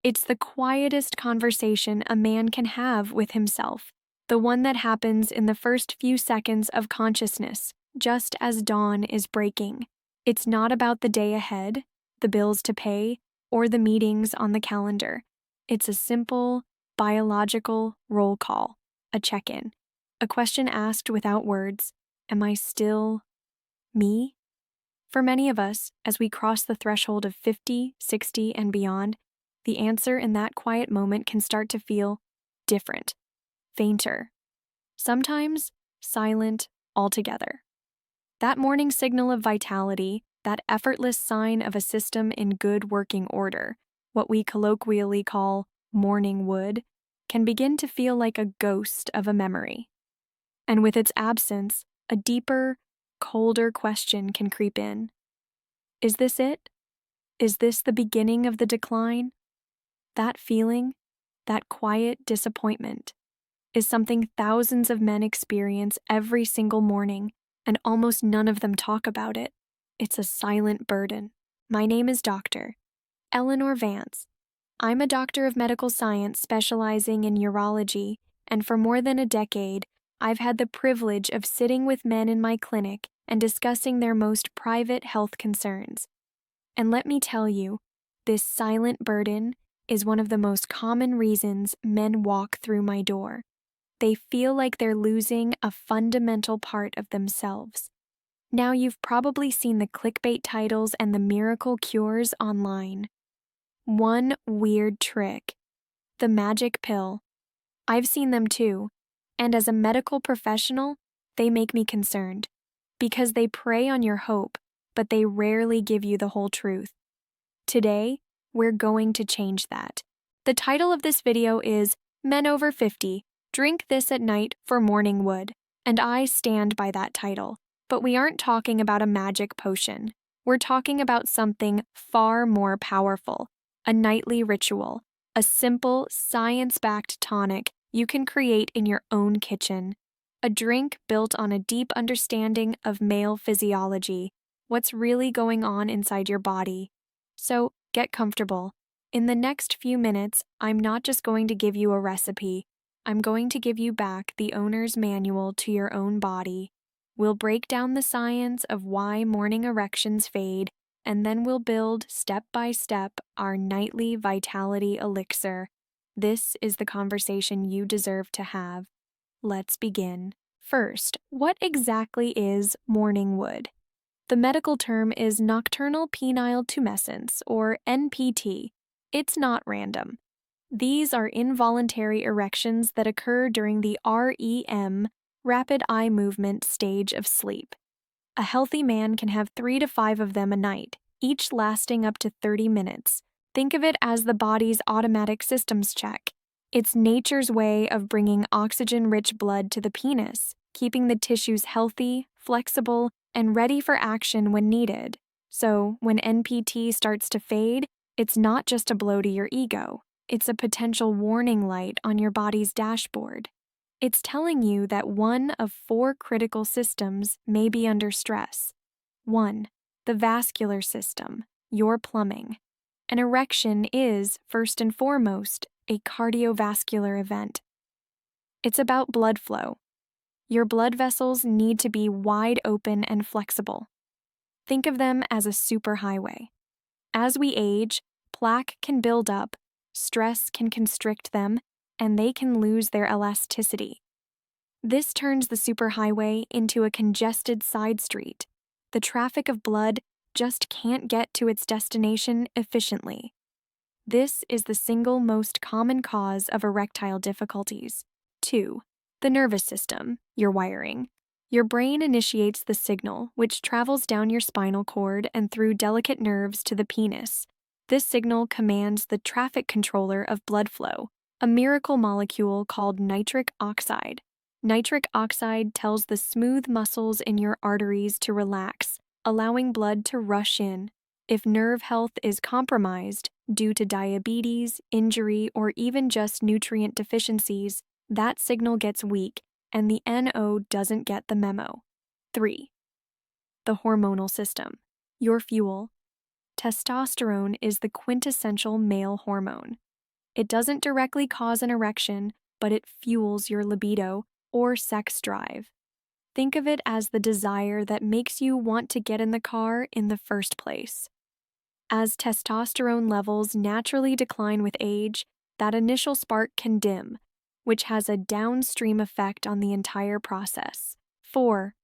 It's the quietest conversation a man can have with himself, the one that happens in the first few seconds of consciousness, just as dawn is breaking. It's not about the day ahead, the bills to pay, or the meetings on the calendar. It's a simple, biological roll call, a check-in, a question asked without words. Am I still me? For many of us, as we cross the threshold of 50, 60, and beyond, the answer in that quiet moment can start to feel different, fainter, sometimes silent altogether. That morning signal of vitality, that effortless sign of a system in good working order, what we colloquially call morning wood, can begin to feel like a ghost of a memory. And with its absence, a deeper, colder question can creep in. Is this it? Is this the beginning of the decline? That feeling, that quiet disappointment, is something thousands of men experience every single morning, and almost none of them talk about it. It's a silent burden. My name is Dr. Eleanor Vance. I'm a doctor of medical science specializing in urology, and for more than a decade, I've had the privilege of sitting with men in my clinic and discussing their most private health concerns. And let me tell you, this silent burden is one of the most common reasons men walk through my door. They feel like they're losing a fundamental part of themselves. Now you've probably seen the clickbait titles and the miracle cures online. One weird trick, the magic pill. I've seen them too, and as a medical professional, they make me concerned, because they prey on your hope, but they rarely give you the whole truth. Today, we're going to change that. The title of this video is Men Over 50, Drink This at Night for Morning Wood, and I stand by that title. But we aren't talking about a magic potion. We're talking about something far more powerful, a nightly ritual, a simple, science-backed tonic you can create in your own kitchen. A drink built on a deep understanding of male physiology, what's really going on inside your body. So, get comfortable. In the next few minutes, I'm not just going to give you a recipe. I'm going to give you back the owner's manual to your own body. We'll break down the science of why morning erections fade, and then we'll build, step by step, our nightly vitality elixir. This is the conversation you deserve to have. Let's begin. First, what exactly is morning wood? The medical term is Nocturnal Penile Tumescence, or NPT. It's not random. These are involuntary erections that occur during the REM, rapid eye movement stage of sleep. A healthy man can have 3 to 5 of them a night, each lasting up to 30 minutes. Think of it as the body's automatic systems check. It's nature's way of bringing oxygen-rich blood to the penis, keeping the tissues healthy, flexible, and ready for action when needed. So, when NPT starts to fade, it's not just a blow to your ego. It's a potential warning light on your body's dashboard. It's telling you that one of 4 critical systems may be under stress. 1. The vascular system, your plumbing. An erection is, first and foremost, a cardiovascular event. It's about blood flow. Your blood vessels need to be wide open and flexible. Think of them as a superhighway. As we age, plaque can build up, stress can constrict them, and they can lose their elasticity. This turns the superhighway into a congested side street. The traffic of blood just can't get to its destination efficiently. This is the single most common cause of erectile difficulties. 2. The nervous system, your wiring. Your brain initiates the signal, which travels down your spinal cord and through delicate nerves to the penis. This signal commands the traffic controller of blood flow, a miracle molecule called nitric oxide. Nitric oxide tells the smooth muscles in your arteries to relax, allowing blood to rush in. If nerve health is compromised due to diabetes, injury, or even just nutrient deficiencies, that signal gets weak and the NO doesn't get the memo. 3. The hormonal system, your fuel. Testosterone is the quintessential male hormone. It doesn't directly cause an erection, but it fuels your libido or sex drive. Think of it as the desire that makes you want to get in the car in the first place. As testosterone levels naturally decline with age, that initial spark can dim, which has a downstream effect on the entire process. 4.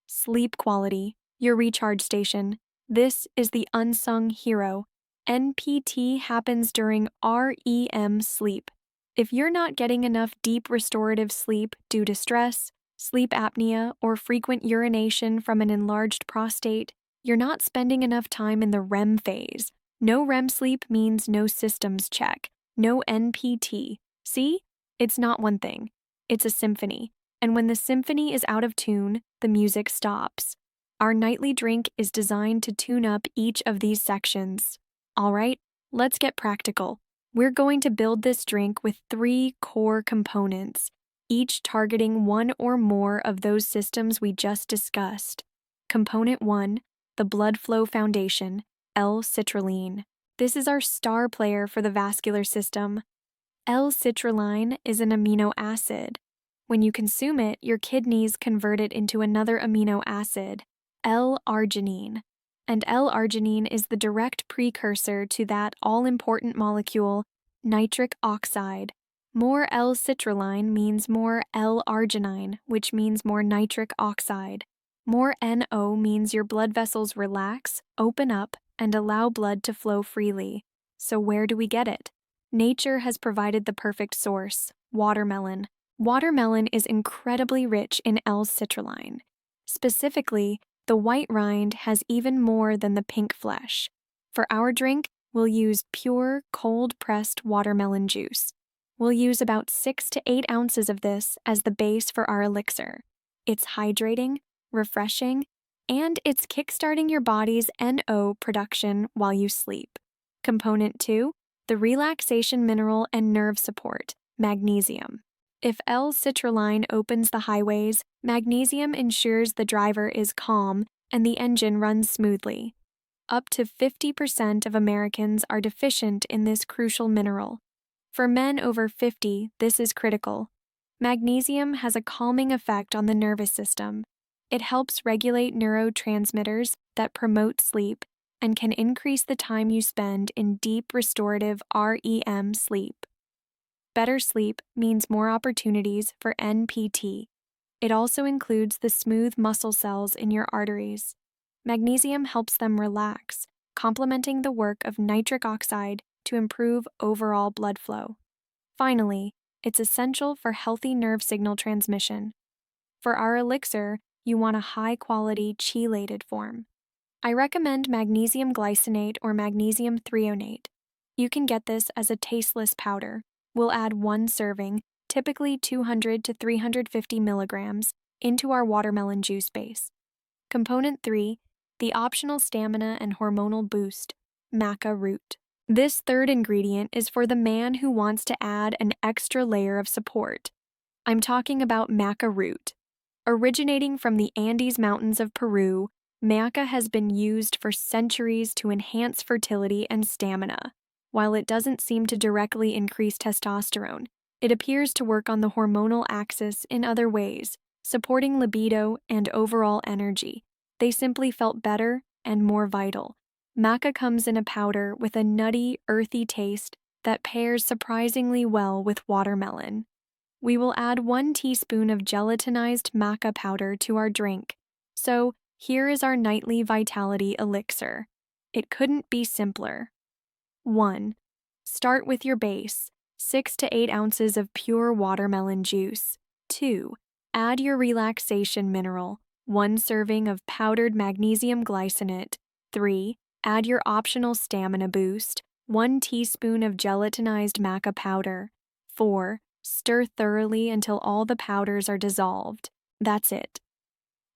Sleep quality, your recharge station. This is the unsung hero. NPT happens during REM sleep. If you're not getting enough deep restorative sleep due to stress, sleep apnea, or frequent urination from an enlarged prostate, you're not spending enough time in the REM phase. No REM sleep means no systems check, no NPT. See? It's not one thing. It's a symphony. And when the symphony is out of tune, the music stops. Our nightly drink is designed to tune up each of these sections. All right, let's get practical. We're going to build this drink with 3 core components, each targeting one or more of those systems we just discussed. Component 1, the blood flow foundation, L-Citrulline. This is our star player for the vascular system. L-Citrulline is an amino acid. When you consume it, your kidneys convert it into another amino acid, L-arginine. And L-arginine is the direct precursor to that all-important molecule, nitric oxide. More L-Citrulline means more L-arginine, which means more nitric oxide. More NO means your blood vessels relax, open up, and allow blood to flow freely. So where do we get it? Nature has provided the perfect source, watermelon. Watermelon is incredibly rich in L-Citrulline. Specifically, the white rind has even more than the pink flesh. For our drink, we'll use pure, cold-pressed watermelon juice. We'll use about 6 to 8 ounces of this as the base for our elixir. It's hydrating, refreshing, and it's kickstarting your body's NO production while you sleep. Component 2, the relaxation mineral and nerve support, magnesium. If L-Citrulline opens the highways, magnesium ensures the driver is calm and the engine runs smoothly. Up to 50% of Americans are deficient in this crucial mineral. For men over 50, this is critical. Magnesium has a calming effect on the nervous system. It helps regulate neurotransmitters that promote sleep and can increase the time you spend in deep restorative REM sleep. Better sleep means more opportunities for NPT. It also includes the smooth muscle cells in your arteries. Magnesium helps them relax, complementing the work of nitric oxide to improve overall blood flow. Finally, it's essential for healthy nerve signal transmission. For our elixir, you want a high-quality chelated form. I recommend magnesium glycinate or magnesium threonate. You can get this as a tasteless powder. We'll add 1 serving, typically 200 to 350 milligrams, into our watermelon juice base. Component 3, the optional stamina and hormonal boost, Maca root. This third ingredient is for the man who wants to add an extra layer of support. I'm talking about Maca root. Originating from the Andes Mountains of Peru, Maca has been used for centuries to enhance fertility and stamina. While it doesn't seem to directly increase testosterone, it appears to work on the hormonal axis in other ways, supporting libido and overall energy. They simply felt better and more vital. Maca comes in a powder with a nutty, earthy taste that pairs surprisingly well with watermelon. We will add 1 teaspoon of gelatinized maca powder to our drink. So, here is our nightly vitality elixir. It couldn't be simpler. 1. Start with your base, 6 to 8 ounces of pure watermelon juice. 2. Add your relaxation mineral, 1 serving of powdered magnesium glycinate. 3. Add your optional stamina boost, 1 teaspoon of gelatinized maca powder. 4. Stir thoroughly until all the powders are dissolved. That's it.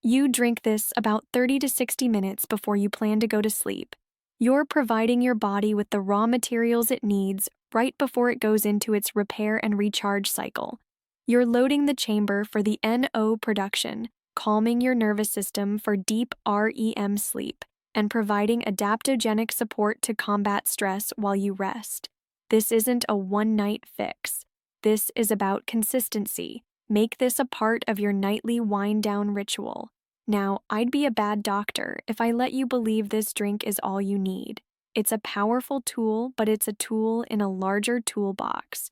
You drink this about 30 to 60 minutes before you plan to go to sleep. You're providing your body with the raw materials it needs right before it goes into its repair and recharge cycle. You're loading the chamber for the NO production, calming your nervous system for deep REM sleep, and providing adaptogenic support to combat stress while you rest. This isn't a one-night fix. This is about consistency. Make this a part of your nightly wind-down ritual. Now, I'd be a bad doctor if I let you believe this drink is all you need. It's a powerful tool, but it's a tool in a larger toolbox.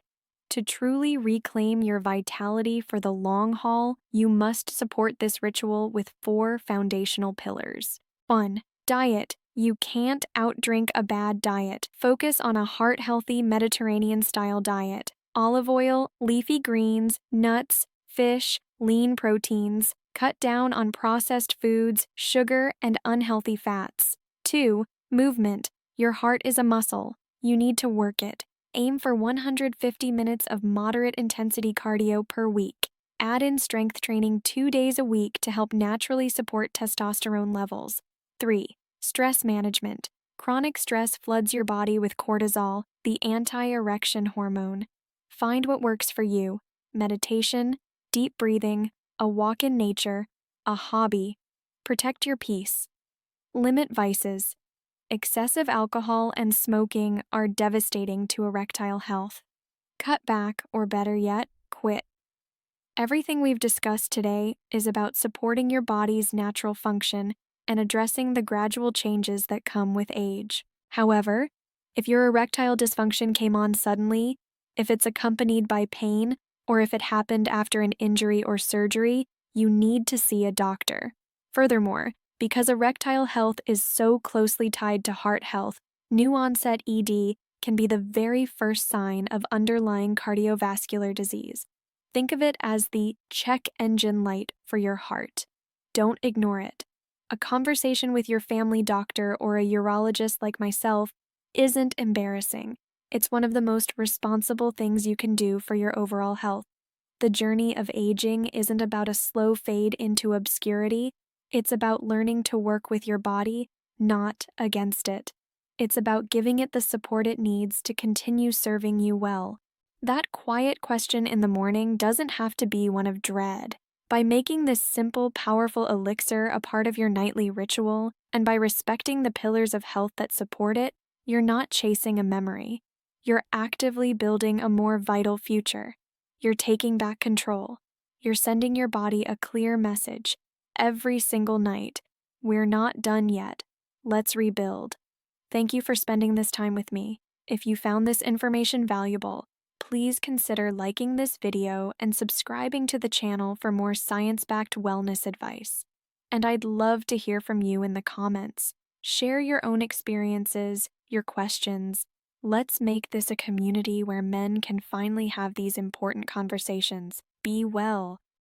To truly reclaim your vitality for the long haul, you must support this ritual with 4 foundational pillars. 1. Diet. You can't outdrink a bad diet. Focus on a heart-healthy Mediterranean-style diet. Olive oil, leafy greens, nuts, fish, lean proteins. Cut down on processed foods, sugar, and unhealthy fats. 2. Movement. Your heart is a muscle. You need to work it. Aim for 150 minutes of moderate intensity cardio per week. Add in strength training 2 days a week to help naturally support testosterone levels. 3. Stress management. Chronic stress floods your body with cortisol, the anti-erection hormone. Find what works for you: meditation, deep breathing, a walk in nature, a hobby. Protect your peace. Limit vices. Excessive alcohol and smoking are devastating to erectile health. Cut back, or better yet, quit. Everything we've discussed today is about supporting your body's natural function and addressing the gradual changes that come with age. However, if your erectile dysfunction came on suddenly, if it's accompanied by pain, or if it happened after an injury or surgery, you need to see a doctor. Furthermore, because erectile health is so closely tied to heart health, new-onset ED can be the very first sign of underlying cardiovascular disease. Think of it as the check engine light for your heart. Don't ignore it. A conversation with your family doctor or a urologist like myself isn't embarrassing. It's one of the most responsible things you can do for your overall health. The journey of aging isn't about a slow fade into obscurity. It's about learning to work with your body, not against it. It's about giving it the support it needs to continue serving you well. That quiet question in the morning doesn't have to be one of dread. By making this simple, powerful elixir a part of your nightly ritual, and by respecting the pillars of health that support it, you're not chasing a memory. You're actively building a more vital future. You're taking back control. You're sending your body a clear message every single night: we're not done yet. Let's rebuild. Thank you for spending this time with me. If you found this information valuable, please consider liking this video and subscribing to the channel for more science-backed wellness advice. And I'd love to hear from you in the comments. Share your own experiences, your questions. Let's make this a community where men can finally have these important conversations. Be well.